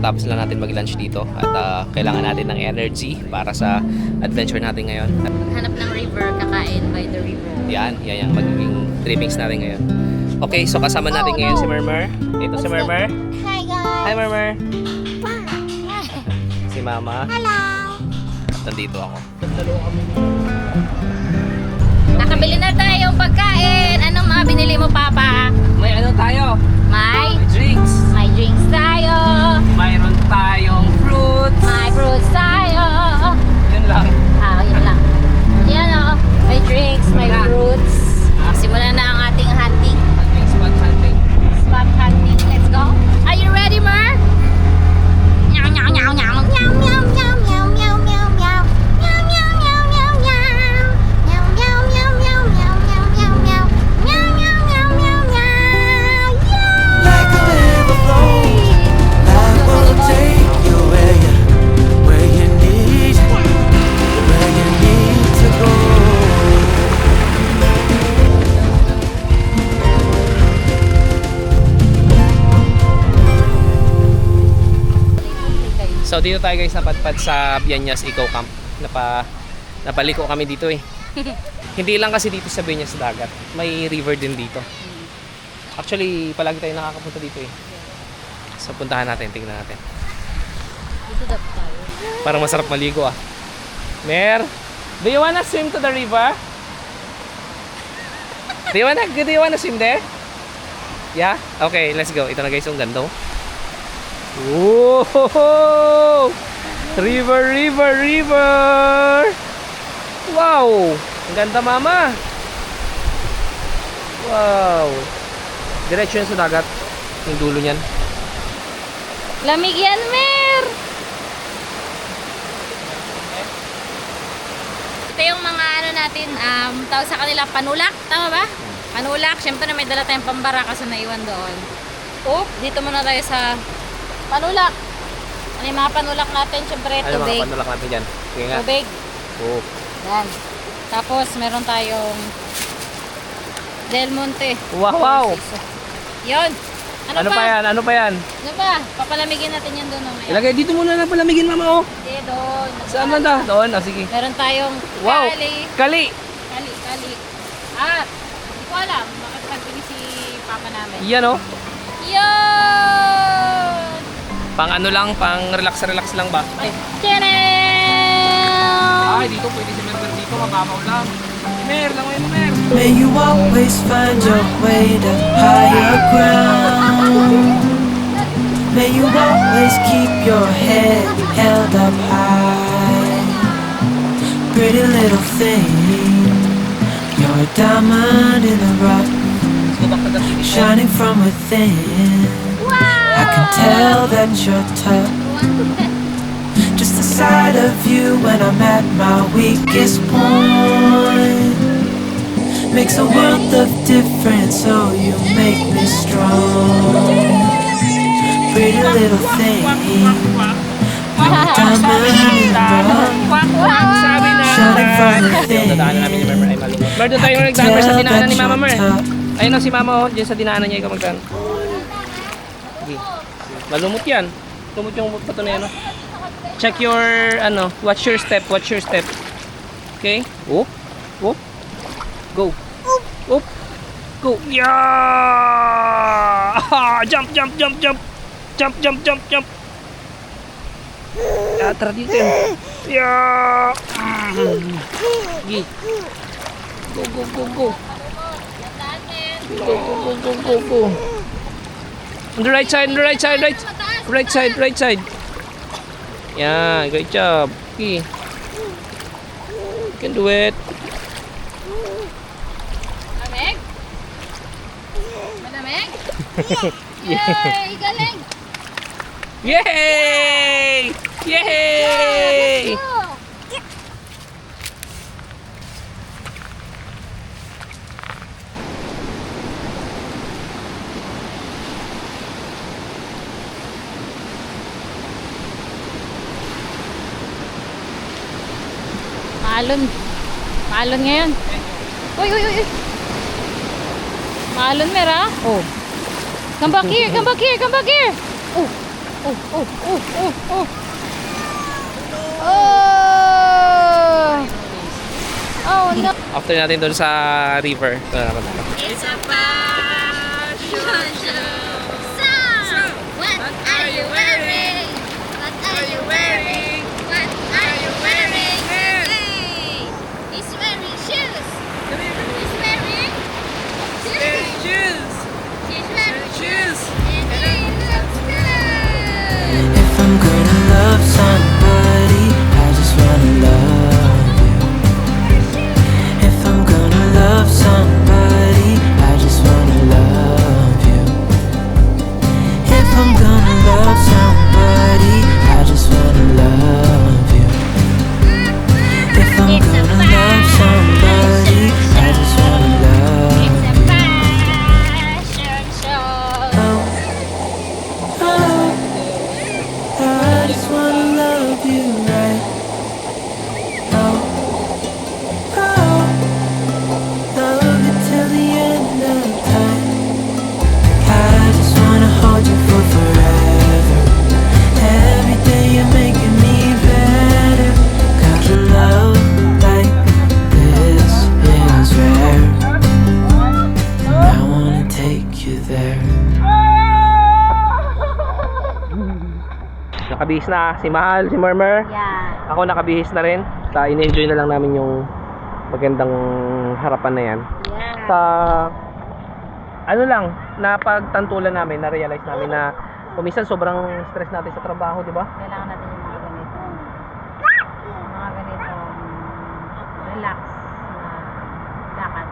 kakatapos lang natin mag-lunch dito at kailangan natin ng energy para sa adventure natin ngayon. Hanap ng river, kakain by the river. Yan yung magiging trippings natin ngayon. Okay, so kasama natin ngayon si Mermer. Ito si Mermer. Hi guys! Hi Mermer. Si Mama. Hello! At nandito ako. Nakabili na tayong pagkain. Anong mga binili mo, Papa? May ano tayo? May Drinks. drinks tayo. Mayroon tayong fruits. May fruits tayo. Yun lang. Yun lang. Yan o. May drinks, may fruits. Simulan na ang ating hunting. Spot hunting. Spot hunting. Let's go. Are you ready, Mer? Meow, meow, meow, meow. Meow meow meow meow meow meow meow. Meow meow meow meow meow. Meow meow meow meow meow meow meow meow. Meow meow meow meow meow. Yeah! Like a river flows, life will take you where you need to go. So dito tayo guys napadpad sa Bianyas Eco Camp. Napaliko kami dito eh. Hindi lang kasi dito sa Bianyas dagat. May river din dito. Actually, palagi tayo nakakapunta dito eh. So puntahan natin, tingnan natin. Dito dapat tayo. Parang masarap maligo ah. Mer, do you wanna swim to the river? Do you wanna swim there? Yeah? Okay, let's go. Ito na guys yung ganda oh. Whoa! River, river, river! Wow! Ang ganda mama! Wow! Diretso yan sa dagat. Yung dulo niyan. Lamig yan, Mer! Ito yung mga ano natin, tawag sa kanila panulak, tama ba? Panulak, syempre na may dala tayong pambara kasi naiwan doon. Dito muna tayo sa panulak. Ano yung mga panulak natin? Syempre, Ano tubig. mga panulak natin dyan? Sige nga. Tubig. Oh. Yan. Tapos, meron tayong Del Monte. Wow! Yun. Ano pa yan? Ano pa yan? Ano ba? Papalamigin natin yan doon mamaya. Ilagay dito muna na palamigin mama oh. Hindi, doon. Saan banda? Doon. Ah, sige. Meron tayong Wow! kali. Kali! Kali. At, hindi ko alam. Bakit nagbili si Papa namin. Yan oh. Yun! Pang ano lang, pang relax lang ba? Ay, tcharam! Ay, dito pwede si Mer dito, mababaw lang. Mer, langoy mo Mer. May you always find your way to higher ground. May you always keep your head held up high. Pretty little thing, you're a diamond in the rough, shining from within. I can tell that you're tough. Just the sight of you when I'm at my weakest point makes a world of difference, so you make me strong. Pretty little thing, you're a diamond in the rough, Sabi na. shining from within. Dadaanan namin ni Mer ay malumot. Mer, doon tayo nagdaan sa dinaanan ni Mama Mer. Ayun o si Mama oh, dyan sa dinaanan niya ikaw magdaan. Sige. Malumot yan. Lumot yung bato na yan oh. Check your, watch your step. Okay? Go. Go. Yeah! Jump. Tara dito yun. Yeah! Sige. Go. Go. On the right side. Right side. Yeah, great job. Okay. You can do it. Malamig? Yay! Galing! Yay! Maalon ngayon. Uy. Maalon, Mer, ha? Oh. Come back here. Oh. Oh, oh, oh, oh, oh. Oh! Oh, no. After natin doon sa river, ito na naman tayo. It's a fashion show. So, what are you wearing? What are you wearing? What are you wearing? Hey, he's wearing shoes. He's wearing shoes. She's wearing shoes. And he looks good. If I'm gonna love somebody, I just wanna love you. If I'm gonna love somebody, I just wanna love you. If I'm gonna love somebody, I just wanna love you. If I'm gonna love somebody, I just wanna love you. Fashion show. Oh, oh, I just wanna love you right. Oh, oh, love you till the end of time. I just wanna hold you for forever. Every day you're making me better. 'Cause a love like this is rare. And I wanna take you there. Nakabihis na si Mahal, si Murmur. Yeah. Ako nakabihis na rin. In-enjoy na lang namin yung magandang harapan na yan. Yeah. Sa ano lang, napagtantulan namin, na-realize namin na kuminsan sobrang stress natin sa trabaho, di ba? Kailangan natin yung mga ganito. Mga ganitong relax na lakad.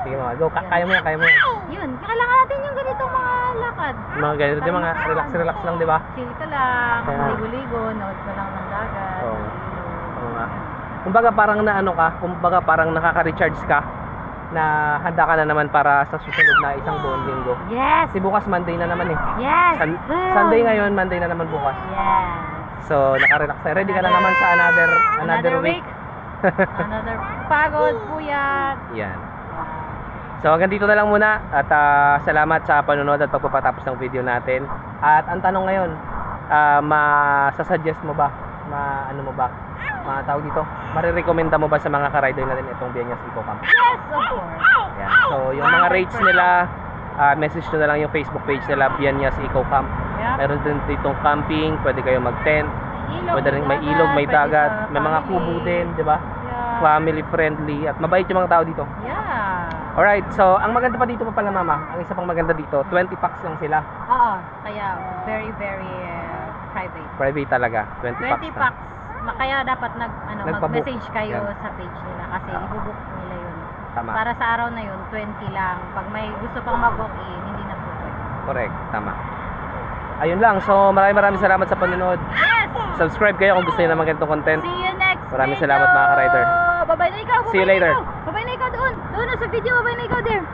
Sige mga, go. Kaya mo yan, kaya mo yan. Yun, kailangan natin yung ganitong mga lakad. Mga ganito, di mga relax lang, di ba? Chill ka lang, Kaya- ligo-ligo, nood ka lang ng dagat. Oo. Oo nga. Kumbaga parang na ano ka, kumbaga parang nakaka-recharge ka na handa ka na naman para sa susunod na isang buong linggo. Yes! Kasi bukas Monday na naman eh. Yes! Sunday ngayon, Monday na naman bukas. Yes! So, naka-relax na. Ready ka na naman sa another week. Another pagod, puyat. Yan. So hanggang dito na lang muna at salamat sa panonood at pagpapatapos ng video natin. At ang tanong ngayon, masasuggest mo ba? Ano mo ba? Tawag dito, marirekomenda mo ba sa mga ka-rider natin itong Bianyas Eco Camp? Yes, of course. Yan. So yung mga rates nila, message nyo na lang yung Facebook page nila, Bianyas Eco Camp. Yeah. Meron din ditong camping, pwede kayo mag-tent, Ilog, pwede rin may ilog, may pwede dagat, sa may mga family. kubo din, di ba? Yeah. Family friendly at mabait yung mga tao dito. Yeah. Alright, so ang maganda pa dito pa pala mama, ang isa pang maganda dito, 20 packs lang sila. Oo, kaya very, very private. Private talaga, 20 packs 20 na. packs. Kaya dapat Nagpabook. mag-message kayo Yan. sa page nila kasi ibubook nila yun. Tama. Para sa araw na yun, 20 lang. Pag may gusto pang mag-book in, hindi na po pwede. Correct, tama. Ayun lang, so maraming salamat sa panonood. Yes! Subscribe kayo kung gusto niyo ng mga ganitong content. See you next Maraming video! salamat, mga ka-rider. Bye-bye na ikaw! See you later. Bye-bye na ikaw doon! Doon na sa video, bye-bye na ikaw there!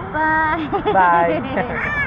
Bye! Bye.